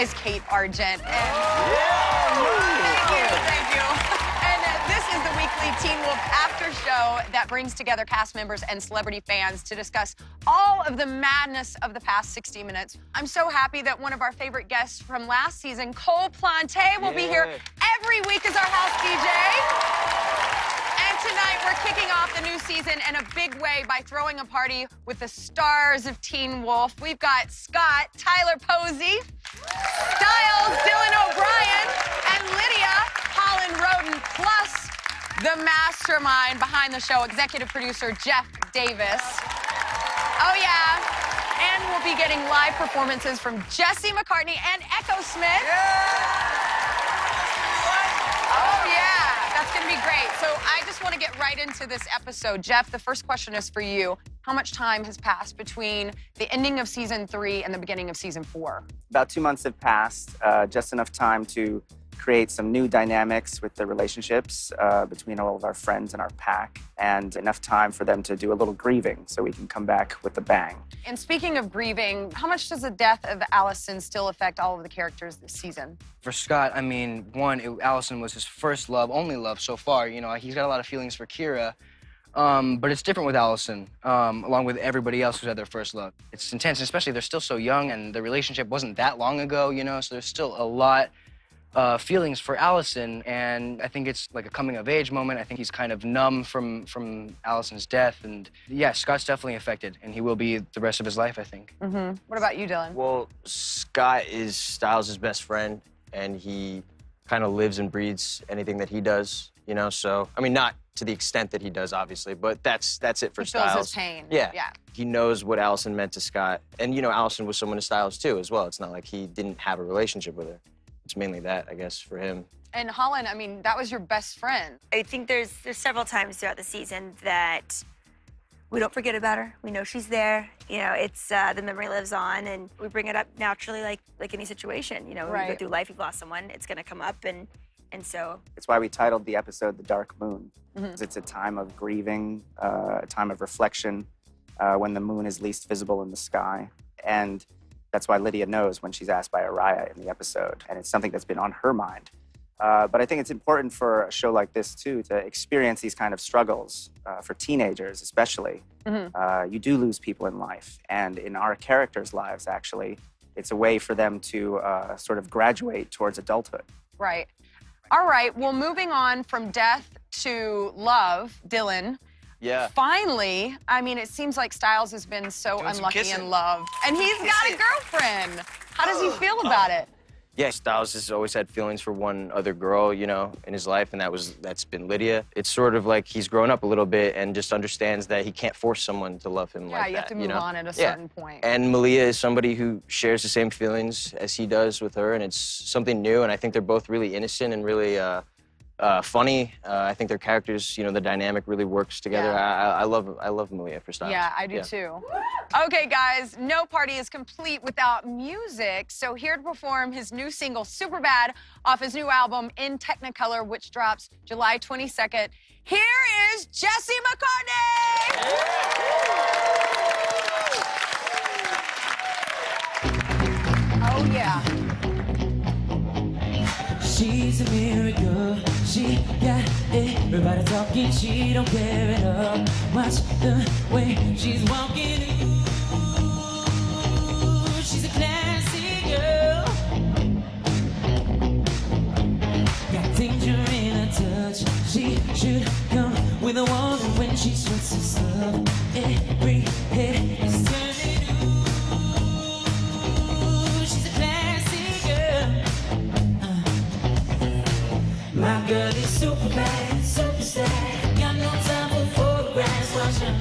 is Kate Argent. And thank you. And this is the weekly Teen Wolf after show that brings together cast members and celebrity fans to discuss all of the madness of the past 60 minutes. I'm so happy that one of our favorite guests from last season, Cole Plante, will be here every week as our house DJ. And tonight, we're kicking off the new season in a big way by throwing a party with the stars of Teen Wolf. We've got Scott, Tyler Posey, Styles, Dylan O'Brien, and Lydia, Holland Roden, plus the mastermind behind the show, executive producer Jeff Davis. Oh, yeah. And we'll be getting live performances from Jesse McCartney and Echo Smith. Oh, yeah. That's going to be great. So I just want to get right into this episode. Jeff, the first question is for you. How much time has passed between the ending of season 3 and the beginning of season 4? About 2 months have passed, just enough time to create some new dynamics with the relationships between all of our friends and our pack, and enough time for them to do a little grieving so we can come back with a bang. And speaking of grieving, how much does the death of Allison still affect all of the characters this season? For Scott, I mean, Allison was his first love, only love so far. You know, he's got a lot of feelings for Kira, but it's different with Allison, along with everybody else who's had their first love. It's intense, especially they're still so young, and the relationship wasn't that long ago, you know, so there's still a lot feelings for Allison, and I think it's like a coming-of-age moment. I think he's kind of numb from Allison's death, and yeah, Scott's definitely affected, and he will be the rest of his life, I think. Mm-hmm. What about you, Dylan? Well, Scott is Styles' best friend, and he kind of lives and breathes anything that he does, you know, so, I mean, not to the extent that he does, obviously, but that's it for Styles. He feels his pain. Yeah. Yeah. He knows what Allison meant to Scott, and, you know, Allison was someone to Styles, too, as well. It's not like he didn't have a relationship with her. It's mainly that, I guess, for him. And Holland, I mean, that was your best friend. I think there's several times throughout the season that we don't forget about her. We know she's there. You know, it's the memory lives on, and we bring it up naturally, like any situation. You know, when we go through life, you've lost someone, it's going to come up, and so. It's why we titled the episode "The Dark Moon." It's a time of grieving, a time of reflection, when the moon is least visible in the sky, and that's why Lydia knows when she's asked by Araya in the episode, and it's something that's been on her mind. But I think it's important for a show like this, too, to experience these kind of struggles, for teenagers especially. You do lose people in life, and in our characters' lives, actually, it's a way for them to sort of graduate towards adulthood. Right. All right, well, moving on from death to love, Dylan. Yeah. Finally, I mean, it seems like Styles has been so unlucky in love. And he's got a girlfriend. How does he feel about it? Yeah, Styles has always had feelings for one other girl, you know, in his life, and that's been Lydia. It's sort of like he's grown up a little bit and just understands that he can't force someone to love him like that. Yeah, you have to move on at a certain point. And Malia is somebody who shares the same feelings as he does with her, and it's something new, and I think they're both really innocent and really funny. I think their characters, you know, the dynamic really works together. Yeah. I love Malia for Styles. Yeah, I do too. Okay, guys, no party is complete without music. So here to perform his new single, Superbad, off his new album, In Technicolor, which drops July 22nd. Here is Jesse McCartney! Oh, yeah. She's a miracle, she got everybody talking, she don't care at all. Watch the way she's walking, ooh, she's a classy girl. Got danger in her touch, she should come with a woman when she sweats her stuff. Every head is turning, ooh, she's a classy girl. My girl is super bad, super sad. Got no time for photographs, watch her.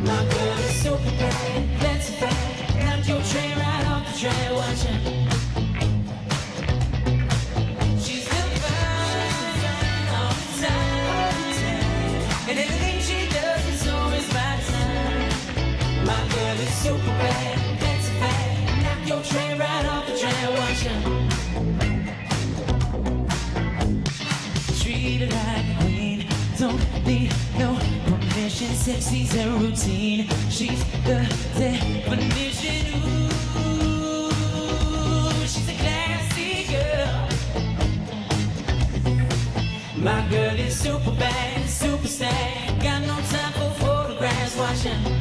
My girl is super bad, that's a fact. Knocked your train right off the track, watch her. She's the fine all the time, and everything she does is always by design. My girl is super bad, that's a fact. Knock your train right off the track, watch her. Treat her like a queen, don't need no permission. Sexy's her routine, she's the definition. Ooh, is super bad, super sad. Got no time for photographs. Watch out.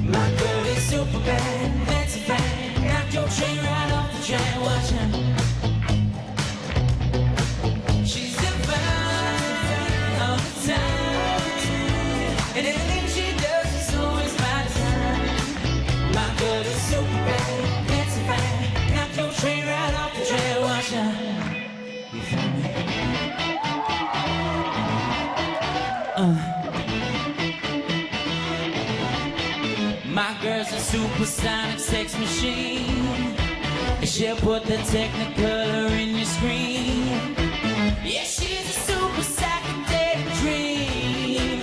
My girl is super bad, that's a fact. Knock your train right off the track. Watch out. She's divine all the time, and everything she does is always by design. My girl is super bad, that's a fact. Knock your train right off the track. Watch out. You feel me? My girl's a supersonic sex machine. She'll put the technicolor in your screen. Yeah, she's a super psychedelic dream.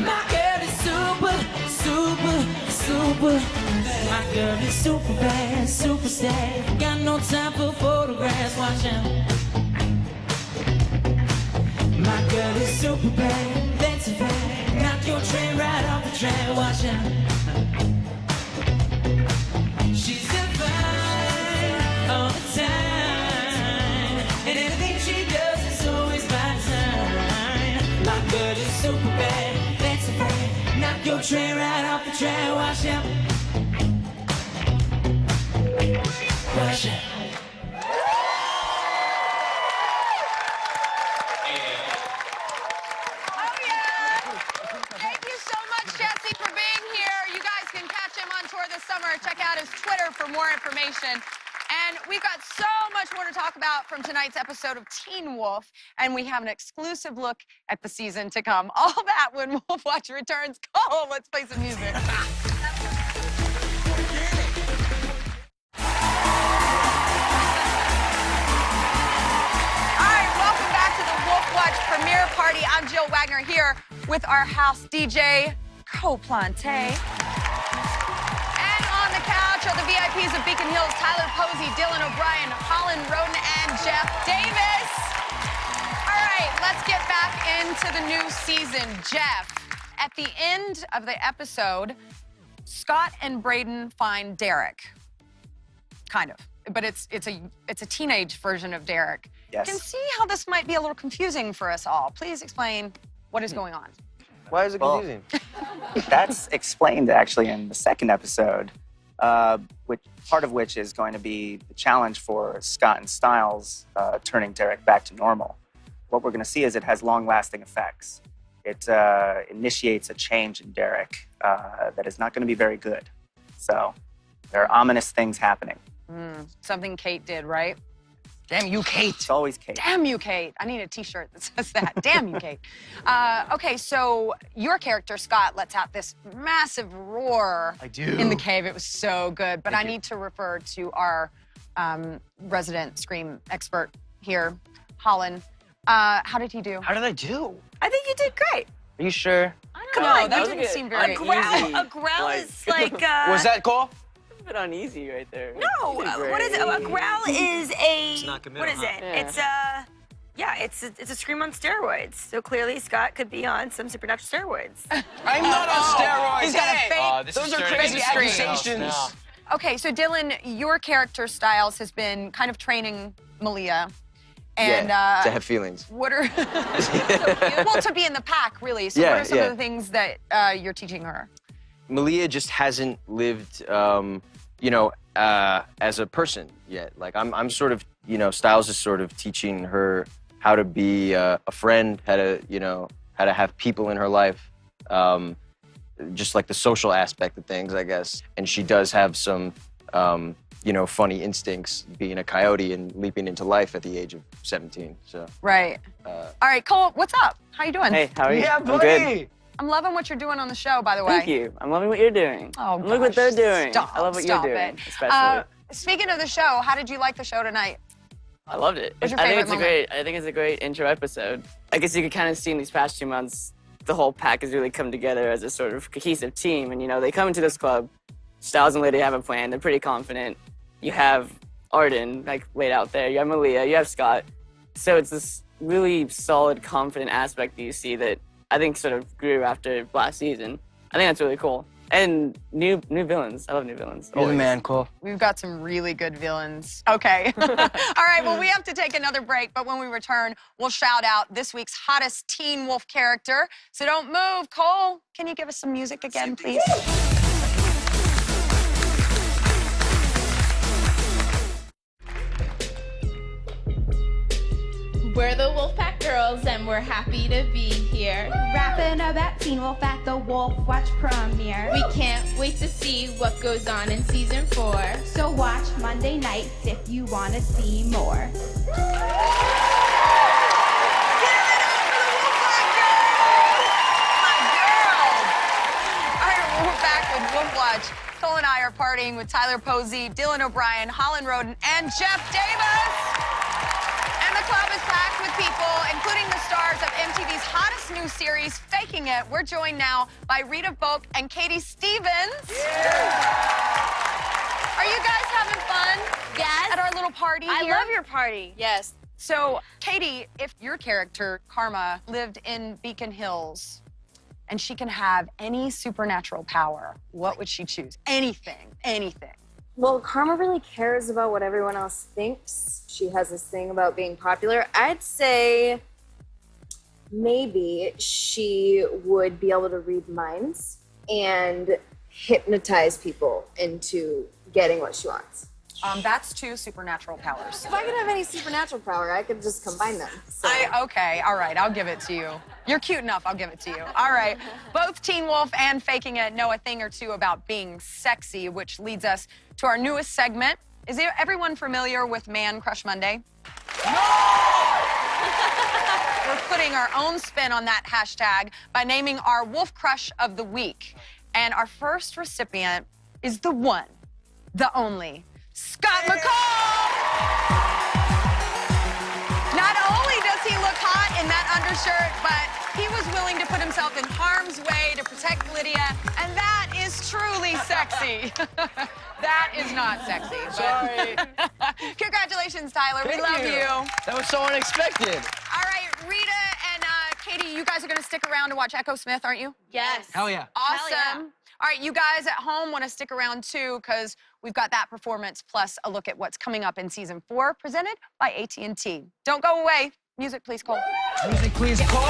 My girl is super, super, super. My girl is super bad, super sad. Got no time for photographs. Watch out. My girl is super bad, that's a fact. Knock your train right off the track. Watch out. She's divine all the time, and everything she does is always by design. My girl is super bad, that's a fact. Knock your train right off the track. Watch out. Watch out. Oh, yeah. Thank you so much, Jesse, for being here. You guys can catch him on tour this summer. Check out his Twitter for more information. And we've got so much more to talk about from tonight's episode of Teen Wolf, and we have an exclusive look at the season to come. All that when Wolf Watch returns. Go, let's play some music. All right, welcome back to the Wolf Watch premiere party. I'm Jill Wagner here with our house DJ, Coplante. And on the couch are the VIPs of Beacon Hills, Tyler Posey, Dylan O'Brien, Holland Roden, and Jeff Davis. All right, let's get back into the new season. Jeff, at the end of the episode, Scott and Braden find Derek. Kind of, but it's a teenage version of Derek. Yes. You can see how this might be a little confusing for us all. Please explain what is going on. Why is it Well, confusing? That's explained actually in the second episode, which part of which is going to be the challenge for Scott and Styles turning Derek back to normal. What we're going to see is it has long-lasting effects. It initiates a change in Derek that is not going to be very good. So there are ominous things happening. Something Kate did, right? Damn you, Kate. It's always Kate. Damn you, Kate. I need a T-shirt that says that. Damn you, Kate. Okay, so your character, Scott, lets out this massive roar I do. in the cave. It was so good. But Thank I you. need to refer to our resident Scream expert here, Holland. How did he do? How did I do? I think you did great. Are you sure? I Come don't know. on, That you didn't did seem a very A growl, easy, a growl like- is like. Was that Cole? A bit uneasy right there. No, You did what is it? great. A growl is a. not committal, What is huh? it? Yeah. It's a. Yeah, it's a scream on steroids. So clearly Scott could be on some supernatural steroids. I'm not on steroids. He's got a Hey, fake- those are turning crazy into something accusations. else Okay, so Dylan, your character, Styles, has been kind of training Malia. And yeah, to have feelings. what are well, to be in the pack, really. So what Yeah, are some yeah. of the things that you're teaching her? Malia just hasn't lived, as a person yet. Like I'm sort of, Styles is sort of teaching her how to be a friend, how to have people in her life, just like the social aspect of things, I guess. And she does have some, funny instincts, being a coyote and leaping into life at the age of 17. So. Right. All right, Cole, what's up? How you doing? Hey, how are you? Yeah, I'm buddy. good. I'm loving what you're doing on the show, by the way. Thank you. I'm loving what you're doing. Oh, Look what they're gosh. doing. Stop, I love what stop you're doing, it. especially. Speaking of the show, how did you like the show tonight? I loved it. What's your I think favorite it's moment? I think it's a great intro episode. I guess you could kind of see in these past 2 months, the whole pack has really come together as a sort of cohesive team. And they come into this club. Styles and Lydia have a plan. They're pretty confident. You have Arden laid out there. You have Malia. You have Scott. So it's this really solid, confident aspect that you see that I think sort of grew after last season. I think that's really cool. And new villains. I love new villains. You're the always. man, Cole. We've got some really good villains. Okay. All right, well, we have to take another break, but when we return, we'll shout out this week's hottest Teen Wolf character. So don't move. Cole, can you give us some music again, please? We're the Wolfpack Girls, and we're happy to be here. Rapping about Teen Wolf at the Wolf Watch premiere. We can't wait to see what goes on in season 4. So watch Monday nights if you want to see more. We're back with Wolf Watch. Cole and I are partying with Tyler Posey, Dylan O'Brien, Holland Roden, and Jeff Davis. And the club is packed with people, including the stars of MTV's hottest new series, Faking It. We're joined now by Rita, Volk, and Katie Stevens. Are you guys having fun? Yes. At our little party I here? love your party. Yes. So, Katie, if your character, Karma, lived in Beacon Hills, and she can have any supernatural power, what would she choose? Anything, anything. Well, Karma really cares about what everyone else thinks. She has this thing about being popular. I'd say maybe she would be able to read minds and hypnotize people into getting what she wants. That's 2 supernatural powers. If I could have any supernatural power, I could just combine them. So. Okay, all right, I'll give it to you. You're cute enough, I'll give it to you. All right, both Teen Wolf and Faking It know a thing or two about being sexy, which leads us to our newest segment. Is everyone familiar with Man Crush Monday? No! We're putting our own spin on that hashtag by naming our Wolf Crush of the Week. And our first recipient is the one, the only, Scott McCall! Not only does he look hot in that undershirt, but he was willing to put himself in harm's way to protect Lydia, and that is truly sexy. That is not sexy. Sorry. Congratulations, Tyler. We love you. That was so unexpected. All right, Rita and Katie, you guys are going to stick around to watch Echo Smith, aren't you? Yes. Hell yeah. Awesome. Hell yeah. All right, you guys at home want to stick around too, because we've got that performance plus a look at what's coming up in season 4, presented by AT&T. Don't go away. Music, please, Cole. Music, please, Cole.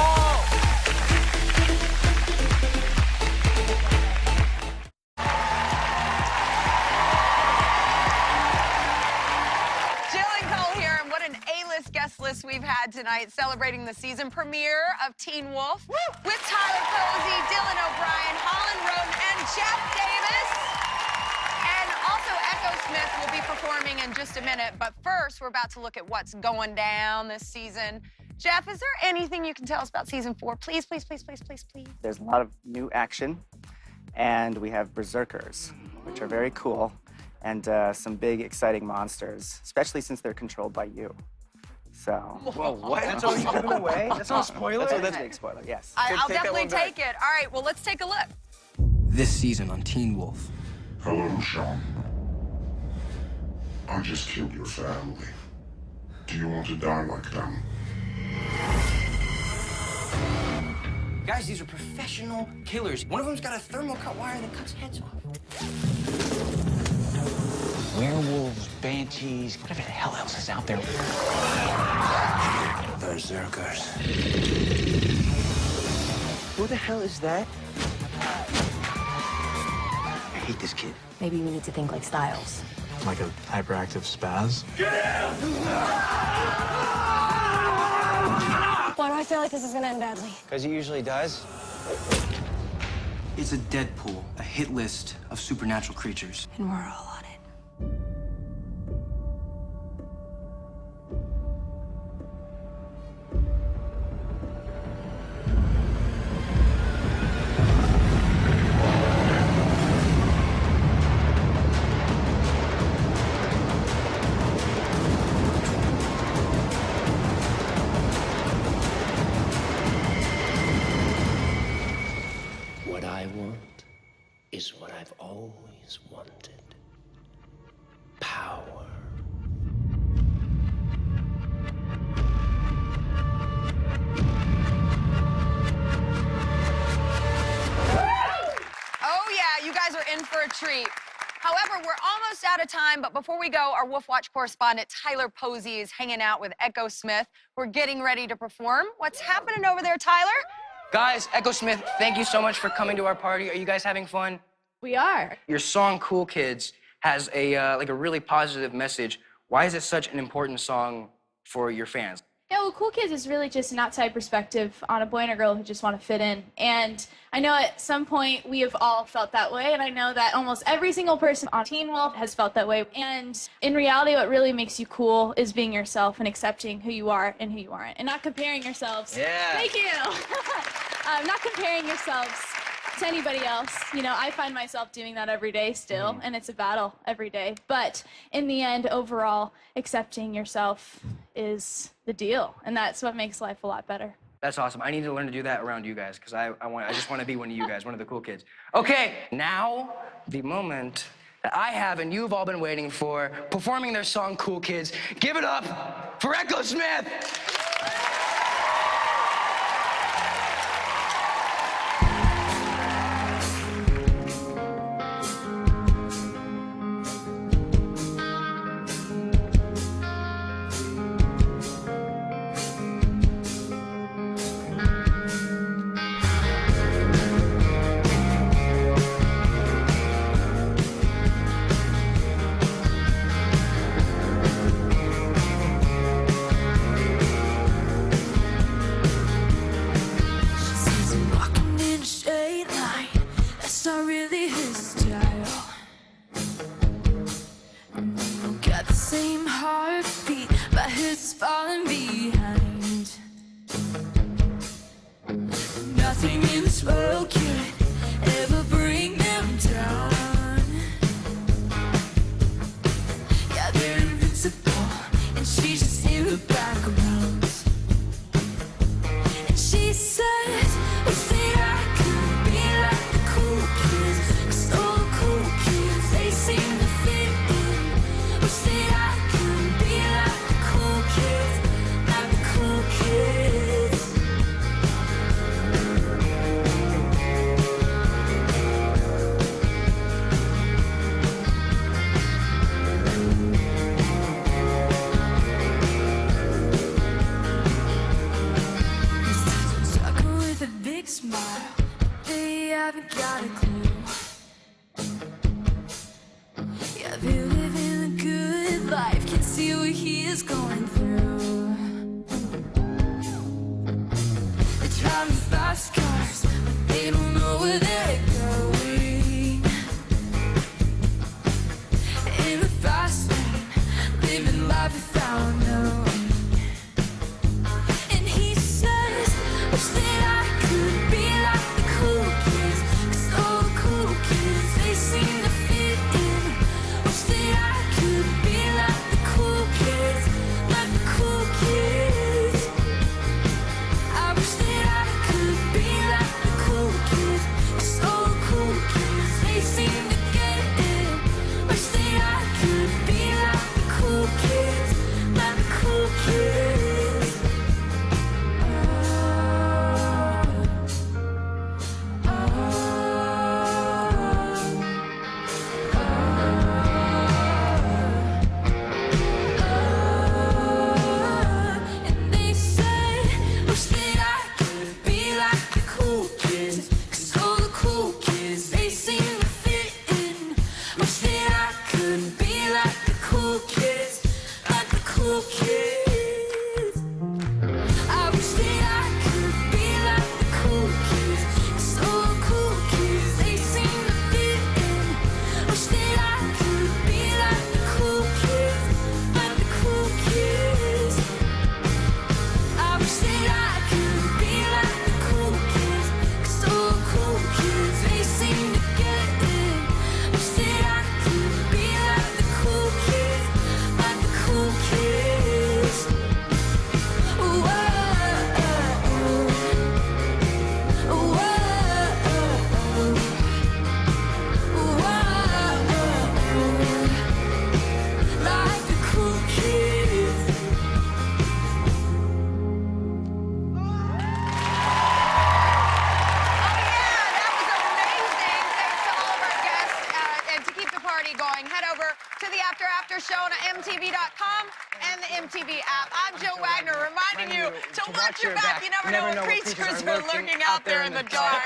Jill and Cole here, and what an A-list guest list we've had tonight, celebrating the season premiere of Teen Wolf with Tyler Posey, Dylan O'Brien, Holland Roden, and Jeff Davis. And also Echo Smith will be performing in just a minute, but first we're about to look at what's going down this season. Jeff, is there anything you can tell us about season 4? Please, please, please, please, please, please. There's a lot of new action, and we have berserkers, which are very cool, and some big, exciting monsters, especially since they're controlled by you. So. Whoa, what? That's all you're giving away? That's not a spoiler? That's a big spoiler, yes. I'll definitely take it. All right, well, let's take a look. This season on Teen Wolf. Hello, Sean. I just killed your family. Do you want to die like them? Guys, these are professional killers. One of them's got a thermal-cut wire that cuts heads off. Werewolves, banshees, whatever the hell else is out there. Berserkers. Who the hell is that? I hate this kid. Maybe we need to think like Styles. Like a hyperactive spaz? Why do I feel like this is gonna end badly? Because he usually does. It's a Deadpool, a hit list of supernatural creatures. And we're all on it. What I want is what I've always wanted. Power. Oh, yeah, you treat. However, we're almost out of time, but before we go, our Wolf Watch correspondent Tyler Posey is hanging out with Echo Smith. We're getting ready to perform. What's happening over there, Tyler? Guys, Echo Smith, thank you so much for coming to our party. Are you guys having fun? We are. Your song "Cool Kids" has a really positive message. Why is it such an important song for your fans? Yeah, well, Cool Kids is really just an outside perspective on a boy and a girl who just want to fit in. And I know at some point we have all felt that way, and I know that almost every single person on Teen Wolf has felt that way. And in reality, what really makes you cool is being yourself and accepting whu you are and who you aren't, and not comparing yourselves. Yeah. Thank you. Not comparing yourselves to anybody else. You know, I find myself doing that every day still, and it's a battle every day. But in the end, overall, accepting yourself is the deal, and that's what makes life a lot better. That's awesome. I need to learn to do that around you guys, because I just want to be one of you guys, one of the cool kids. Okay, now the moment that I have and you've all been waiting for, performing their song "Cool Kids." Give it up for Echo Smith. Nothing in this world can ever bring them down. Yeah, they're invincible, and she's just in the background. And she says, wish that I could be like the cool kids, 'cause all the cool kids, they seem to fit in. Wish that I could be like the cool kids, like the cool kids. Smile, they haven't got a clue. Yeah, they're living a good life, can see what he is going through. They're driving fast cars, but they don't know where they're going. In the fast lane, living life without knowing. And he says, wish that I could be like the cool kids, 'cause all the cool kids, they seem to fit in. Wish that I could be like the cool kids, like the cool kids. I wish that I could be like the cool kids, 'cause all the cool kids, they seem to get in. Wish that I could be like the cool kids, like the cool kids. And they say, wish that I could be like the cool kids, 'cause all the cool kids, they seem to fit in. Wish that I could be like the cool kids, like the cool kids. I wish that I could be like the cool kids, 'cause all the cool kids, they seem to fit in. Wish that I could be like the cool kids, like the cool kids. I wish that I could be like the cool kids, 'cause all the cool kids, they seem to get in. Wish that I could be like the cool kids, like the cool kids. show on MTV.com and the MTV app. I'm Jill Wagner reminding you to watch your back. You never know what creatures are lurking out there in the dark.